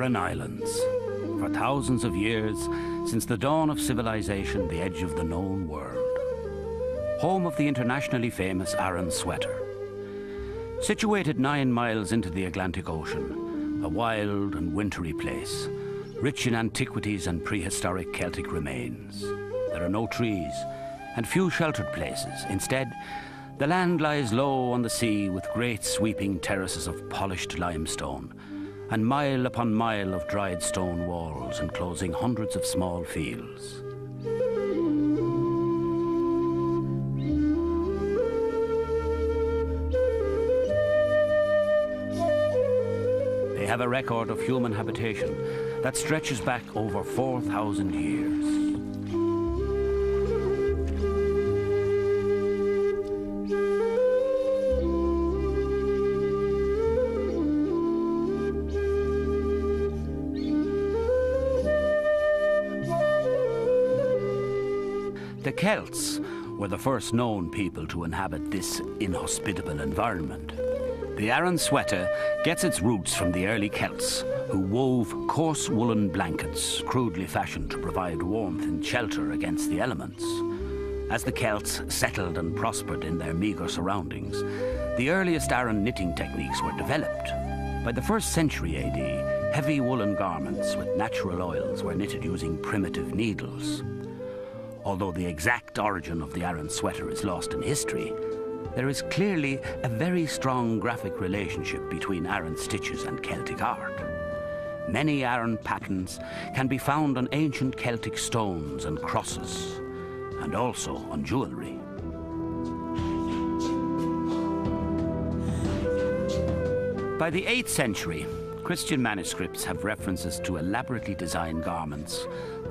Aran Islands. For thousands of years, since the dawn of civilization, the edge of the known world. Home of the internationally famous Aran Sweater. Situated 9 miles into the Atlantic Ocean, a wild and wintry place, rich in antiquities and prehistoric Celtic remains. There are no trees and few sheltered places. Instead, the land lies low on the sea with great sweeping terraces of polished limestone and mile upon mile of dried stone walls enclosing hundreds of small fields. They have a record of human habitation that stretches back over 4,000 years. The Celts were the first known people to inhabit this inhospitable environment. The Aran Sweater gets its roots from the early Celts, who wove coarse woolen blankets, crudely fashioned to provide warmth and shelter against the elements. As the Celts settled and prospered in their meagre surroundings, the earliest Aran knitting techniques were developed. By the 1st century AD, heavy woolen garments with natural oils were knitted using primitive needles. Although the exact origin of the Aran Sweater is lost in history, there is clearly a very strong graphic relationship between Aran stitches and Celtic art. Many Aran patterns can be found on ancient Celtic stones and crosses, and also on jewellery. By the 8th century, Christian manuscripts have references to elaborately designed garments,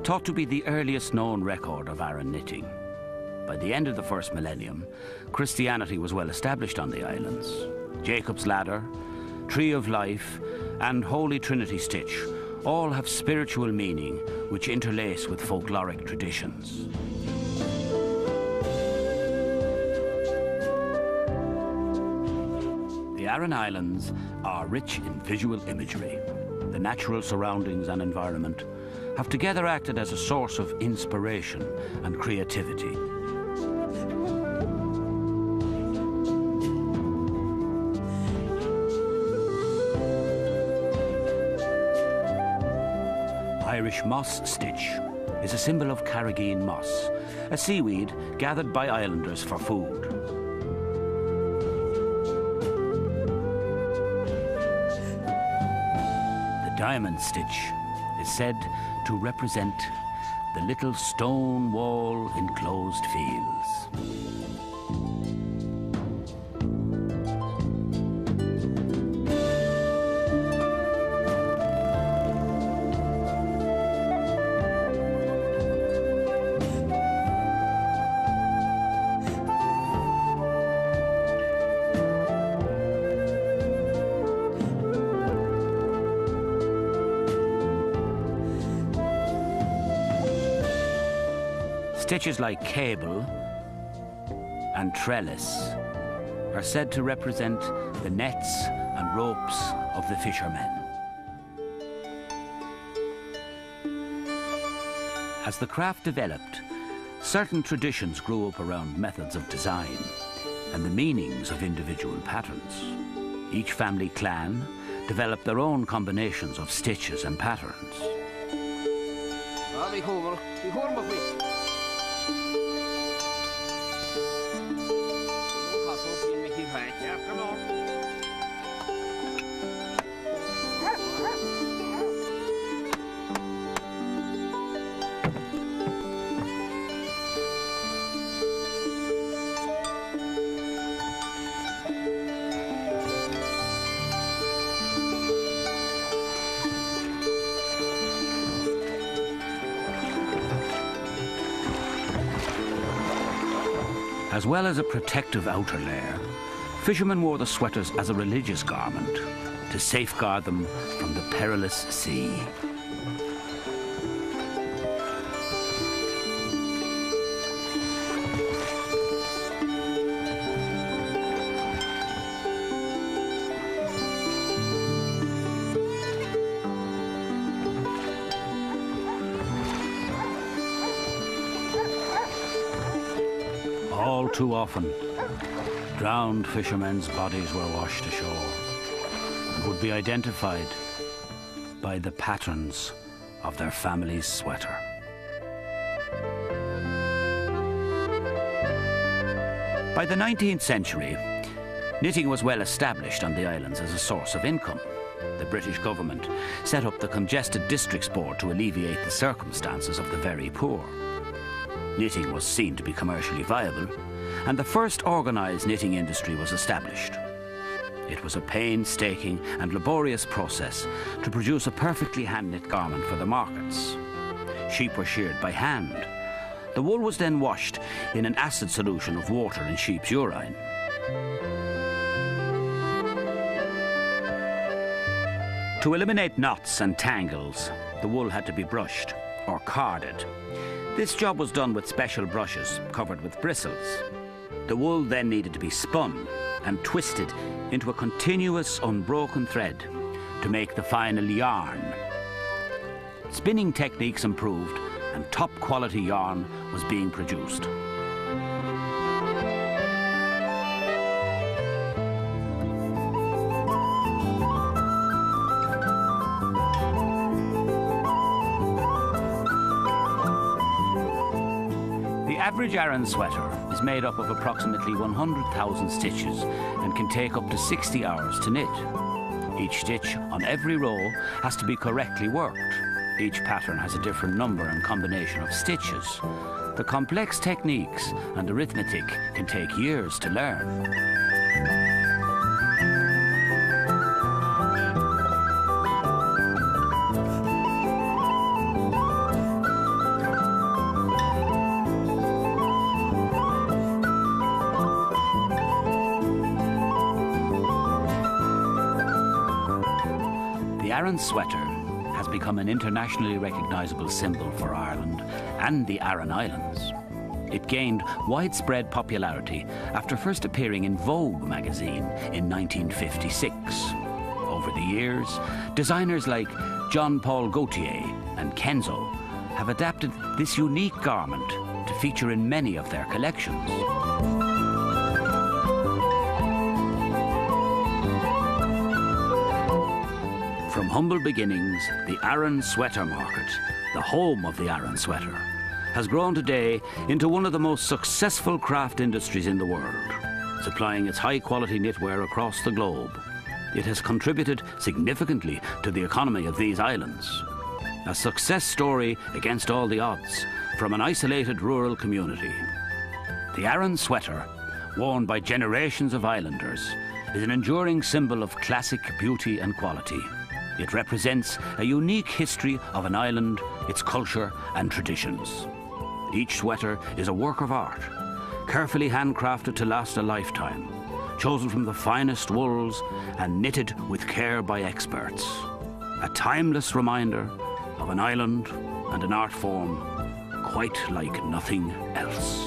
thought to be the earliest known record of Aran knitting. By the end of the 1st millennium, Christianity was well established on the islands. Jacob's Ladder, Tree of Life, and Holy Trinity Stitch all have spiritual meaning which interlace with folkloric traditions. The Aran Islands are rich in visual imagery. The natural surroundings and environment have together acted as a source of inspiration and creativity. Irish moss stitch is a symbol of Carrageen moss, a seaweed gathered by islanders for food. The diamond stitch is said to represent the little stone wall enclosed fields. Stitches like cable and trellis are said to represent the nets and ropes of the fishermen. As the craft developed, certain traditions grew up around methods of design and the meanings of individual patterns. Each family clan developed their own combinations of stitches and patterns. As well as a protective outer layer, fishermen wore the sweaters as a religious garment to safeguard them from the perilous sea. too often, drowned fishermen's bodies were washed ashore and would be identified by the patterns of their family's sweater. By the 19th century, knitting was well established on the islands as a source of income. The British government set up the Congested Districts Board to alleviate the circumstances of the very poor. Knitting was seen to be commercially viable, and the first organised knitting industry was established. It was a painstaking and laborious process to produce a perfectly hand-knit garment for the markets. Sheep were sheared by hand. The wool was then washed in an acid solution of water and sheep's urine. To eliminate knots and tangles, the wool had to be brushed or carded. This job was done with special brushes covered with bristles. The wool then needed to be spun and twisted into a continuous, unbroken thread to make the final yarn. Spinning techniques improved and top-quality yarn was being produced. The average Aran sweater is made up of approximately 100,000 stitches and can take up to 60 hours to knit. Each stitch on every row has to be correctly worked. Each pattern has a different number and combination of stitches. The complex techniques and arithmetic can take years to learn. The Aran sweater has become an internationally recognisable symbol for Ireland and the Aran Islands. It gained widespread popularity after first appearing in Vogue magazine in 1956. Over the years, designers like John Paul Gaultier and Kenzo have adapted this unique garment to feature in many of their collections. From humble beginnings, the Aran Sweater market, the home of the Aran sweater, has grown today into one of the most successful craft industries in the world, supplying its high-quality knitwear across the globe. It has contributed significantly to the economy of these islands. A success story against all the odds from an isolated rural community. The Aran sweater, worn by generations of islanders, is an enduring symbol of classic beauty and quality. It represents a unique history of an island, its culture and traditions. Each sweater is a work of art, carefully handcrafted to last a lifetime, chosen from the finest wools and knitted with care by experts. A timeless reminder of an island and an art form quite like nothing else.